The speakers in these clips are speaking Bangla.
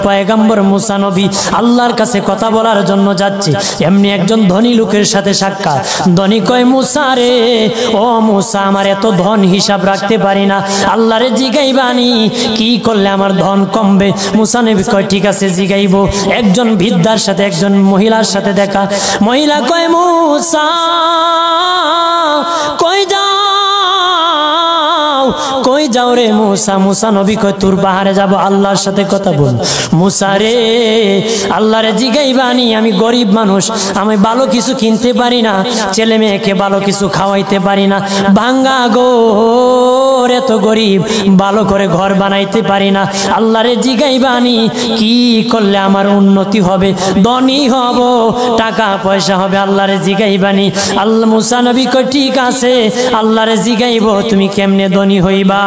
পয়গম্বর মুসা নবী আল্লাহর কাছে কথা বলার জন্য যাচ্ছে, এমনি একজন ধনী লোকের সাথে সাক্ষাৎ। ধনী কয়, মুসা রে, ও মুসা, আমার এত ধন হিসাব রাখতে পারি না, আল্লাহরে জিগাইবানি কি করলে আমার ধন কমবে? মুসা নবী কয়, ঠিক আছে জিগাইব। একজন বৃদ্ধার সাথে একজন মহিলার সাথে দেখা। মহিলা কয়, মুসা কই যাও, কই যাও রে মুসা? মুসা নবী কয়, তোর পাহাড়ে যাব, আল্লাহর সাথে কথা বল। মুসা রে, আল্লাহরে জিগাইবানি, আমি গরিব মানুষ, আমি ভালো কিছু কিনতে পারি না, ছেলে মেয়েকে ভালো কিছু খাওয়াইতে পারি না, ভাঙ্গা ঘর, এত গরিব, ভালো করে ঘর বানাইতে পারি না, আল্লাহরে জিগাইবানি কি করলে আমার উন্নতি হবে, ধনী হব, টাকা পয়সা হবে, আল্লাহরে জিগাইবানি। আল্লাহ মুসা নবী কয়, ঠিক আছে, আল্লাহরে জিগাইব, তুমি কেমনে ধনী হইবা?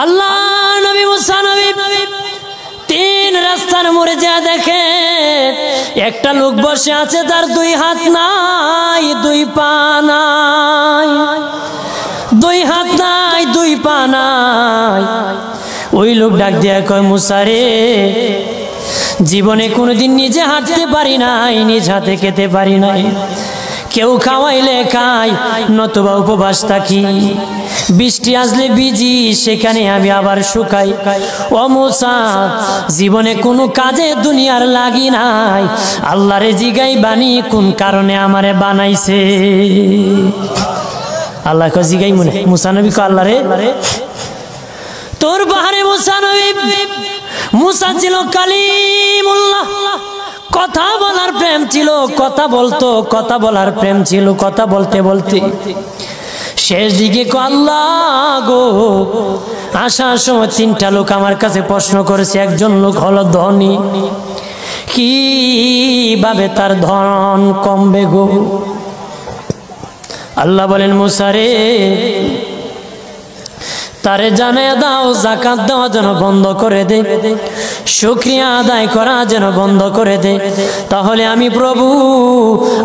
আল্লাহ নবী মুসা নবী তিন রাস্তার মোড়ে যা দেখে একটা লোক বসে আছে, তার দুই হাত নাই, দুই পা নাই, দুই হাত নাই, দুই পা নাই। ওই লোক ডাক দিয়া কয়, মুসা রে, জীবনে কোনোদিন নিজে হাঁটতে পারি নাই, নিজ হাতে খেতে পারি নাই, কেউ খাওয়াইলে খাই, নতুবা উপবাস থাকি, বৃষ্টি আসলে ভিজি, সেখানে আমি আবার শুকাই। ও মুসা, জীবনে কোনো কাজে দুনিয়ার লাগি নাই, আল্লাহরে জিগাইবানি কোন কারণে আমারে বানাইছে? আল্লাহ কয়, জিগাই মনে। মুসা নবী কয়, আল্লাহরে তোর পাহাড়ে মুসা নবী, মুসা ছিল কালিমুল্লাহ, কথা বলার প্রেম ছিল, কথা বলতো, কথা বলার প্রেম ছিল, কথা বলতে বলতে শেষ দিকে আল্লাহ গো, আসার সময় তিনটা লোক আমার কাছে প্রশ্ন করেছে। একজন লোক হলো ধনী, কিভাবে তার ধন কমবে গো? আল্লাহ বলেন, মুসা রে, তারে জানায়া দাও, যাকাত দেওয়া যেন বন্ধ করে দে, শুকরিয়া আদায় করা যেন বন্ধ করে দে, তাহলে আমি প্রভু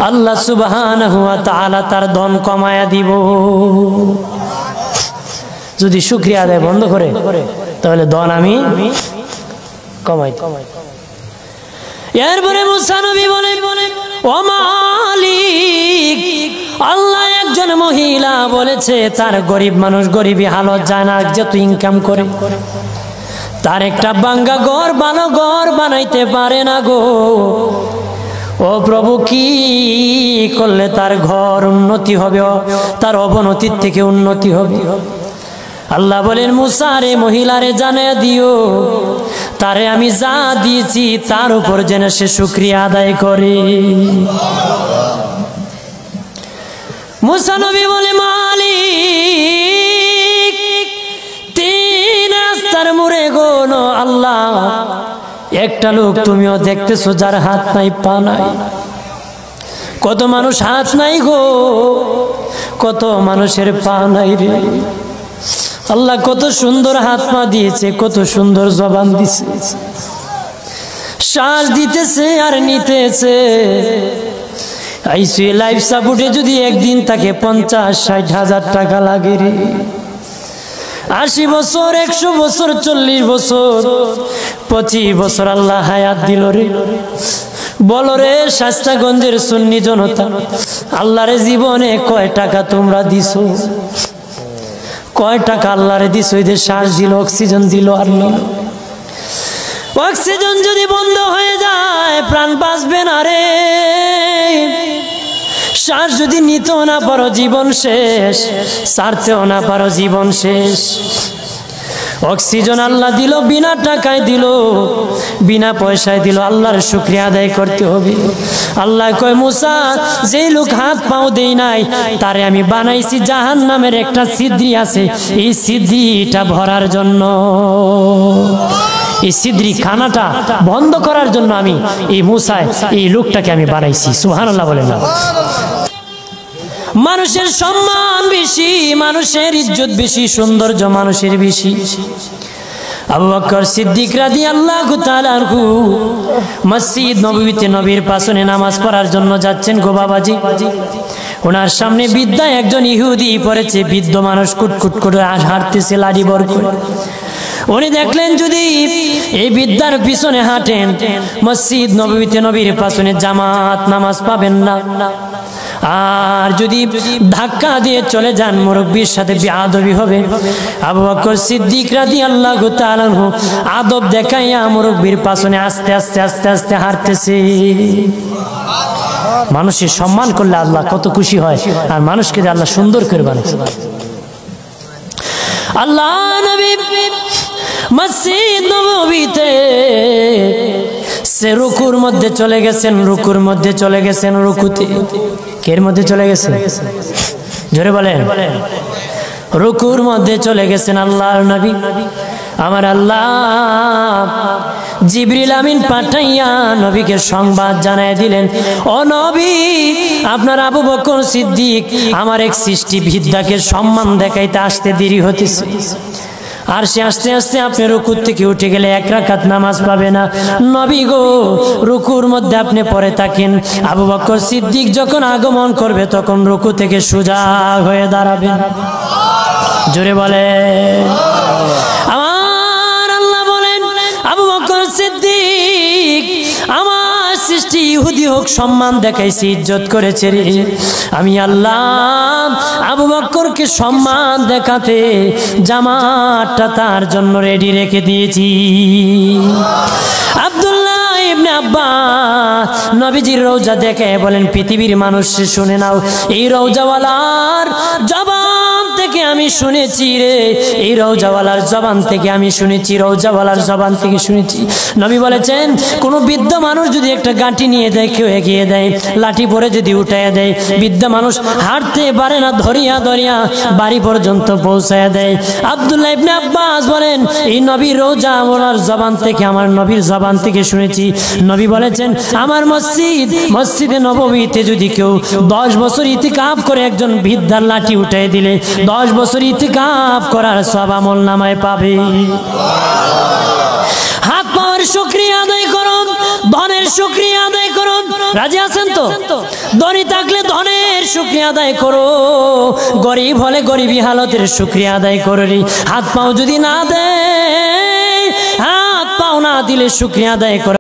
আল্লাহ সুবহানাহু ওয়া তাআলা তার ধন কমায়া দিব। যদি শুকরিয়া আদায় বন্ধ করে তাহলে ধন আমি কমাই। এরপরে মুসা নবী বলে, ও মালিক, আল্লাহ একজন মহিলা বলেছে তার গরিব মানুষ, গরিবী হালত যায় না, যত ইনকাম করে তার একটা ভাঙ্গা ঘর, ভালো ঘর বানাইতে পারে না গো। ও প্রভু, কি করলে তার ঘর উন্নতি হবে, তার অবনতির থেকে উন্নতি হবে? আল্লাহ বলেন, মুসা রে, মহিলারে জানিয়ে দিও, তারে আমি যা দিয়েছি তার উপর যেন সে শুকরিয়া আদায় করে। মুসা নবী বলে, মালিক, তিন রাস্তার মোড়ে গো আল্লাহ, একটা লোক তুমিও দেখতেছো যার হাত নাই, পা নাই। কত মানুষ হাত নাই গো, কত মানুষের পা নাই রে। আল্লাহ কত সুন্দর হাত পা দিয়েছে, কত সুন্দর জবান দিছে, শ্বাস দিতেছে আর নিতেছে। আইসিইউ লাইফ সাপোর্টে যদি একদিন তাকে 50-60 হাজার টাকা লাগে রে। 80 বছর, 100 বছর, 40 বছর, 25 বছর আল্লাহ হায়াত দিল রে। বলো রে শাস্তাগঞ্জের সুন্নি জনতা, আল্লাহরে জীবনে কয় টাকা তোমরা দিছো? কয় টাকা আল্লাহরে দিছো? এদের শ্বাস দিল, অক্সিজেন দিল আর নিল। অক্সিজেন যদি বন্ধ হয়ে যায় প্রাণ বাঁচবে না রে। শ্বাস যদি নিতেও না পারো জীবন শেষ, ছাড়তেও না পারো জীবন শেষ। অক্সিজেন আল্লাহ দিল, বিনা টাকায় দিল, বিনা পয়সায় দিল, আল্লাহর শুকরিয়া আদায় করতে হবে। আল্লাহ কয়, মুসা, যেই লোক হাত পাও দেই নাই তারে আমি বানাইছি জাহান্নামের একটা ছিদ্রি আছে, এই ছিদ্রিটা ভরার জন্য, এই ছিদ্রি খানাটা বন্ধ করার জন্য আমি এই মুসায় এই লোকটাকে আমি বানাইছি। সুবহানাল্লাহ বলেন না? মানুষের সম্মান বেশি, মানুষের ইজ্জত বেশি, সৌন্দর্য মানুষের বেশি। আবু বকর সিদ্দিক রাদিয়াল্লাহু তাআলা আনহু মসজিদ নববীতে নবীর পাশে নামাজ পড়ার জন্য যাচ্ছেন গো বাবাজি। ওনার সামনে বৃদ্ধা একজন ইহুদি পড়েছে, বৃদ্ধ মানুষ কুটকুট করে হাঁটতেছে লাঠি বর করে। উনি দেখলেন যদি এই বিদ্যার পিছনে হাঁটেন মসজিদ নববীতে নবীর পিছনে জামাত নামাজ পাবেন না, আর যদি ধাক্কা দিয়ে চলে যান মুরব্বির সাথে বেয়াদবি হবে। আবু বকর সিদ্দিক রাদিয়াল্লাহু তাআলা আনহু আদব দেখাইয়া মুরব্বির পিছনে আস্তে আস্তে আস্তে আস্তে হাঁটতেছে। মানুষের সম্মান করলে আল্লাহ কত খুশি হয়, আর মানুষকে আল্লাহ সুন্দর করে বানায়। আল্লাহ নবী মসজিদ নববীতে সে রুকুর মধ্যে চলে গেছেন, রুকুর মধ্যে চলে গেছেন, রুকুতে কের মধ্যে চলে গেছেন, জোরে বলেন, রুকুর মধ্যে চলে গেছেন আল্লাহর নবী। আমার আল্লাহ জিবরিল আমিন পাঠাইয়া নবীকে সংবাদ জানায় দিলেন, ও নবী, আপনার আবু বকর সিদ্দিক আমার এক সৃষ্টি বিদ্যাকে সম্মান দেখাইতে আসতে দেরি হতেছে, আর সে আস্তে আস্তে আপনি রুকুর থেকে উঠে গেলে 1 রাকাত নামাজ পাবে না। নবী গো, রুকুর মধ্যে আপনি পড়ে থাকেন, আবু বকর সিদ্দিক যখন আগমন করবে তখন রুকু থেকে সোজা হয়ে দাঁড়াবেন। জোরে বলে আমার আল্লাহ বলেন, আবু বকর সিদ্দিক আমার সৃষ্টি ইহুদি হোক সম্মান দেখাইছি, ইজ্জত করেছে রে, আমি আল্লাহ আবু বকরকে সম্মান দেখাতে জামাতটা তার জন্য রেডি রেখে দিয়েছি। আব্দুল্লাহ ইবনে আব্বাস নবীজির রওজা দেখে বলেন, পৃথিবীর মানুষ শুনে নাও, এই রওজাওয়ালার জবান থেকে আমি শুনেছি রে, এই রওজাওয়ালার জবান থেকে আমি শুনেছি, রওজাওয়ালার জবান থেকে শুনেছি। নবী বলেছেন, কোন বৃদ্ধ মানুষ যদি একটা গাঁটি নিয়ে দেয়, কেউ এগিয়ে দেয়, লাঠি পরে যদি উঠাইয়া দেয়, বৃদ্ধ মানুষ হাঁটতে পারে না, ধরিয়া ধরিয়া বাড়ি পর্যন্ত পৌঁছায়া দেয়। আব্দুল্লাহ ইবনে আব্বাস বলেন, এই নবীর রওজাওয়ালার জবান থেকে, আমার নবীর জবান থেকে শুনেছি। নবী বলেছেন, আমার মসজিদে নববীতে যদি কেউ 10 বছর ইতিকাফ করে একজন বৃদ্ধার লাঠি উঠাই দিলে 10 বছর ইতিকাফ করার সওয়াব আমল নামায় পাবে। হাত পাওয়ার শুকরিয়া আদায় করুন, ধনের শুকরিয়া আদায় করুন। রাজি আছেন তো? ধনী থাকলে ধনের শুকরিয়া আদায় করো, গরিব হলে গরিবী হালতের শুকরিয়া আদায় করো। হাত পাও যদি না দেয়, হাত পাও না দিলে শুকরিয়া আদায় করো।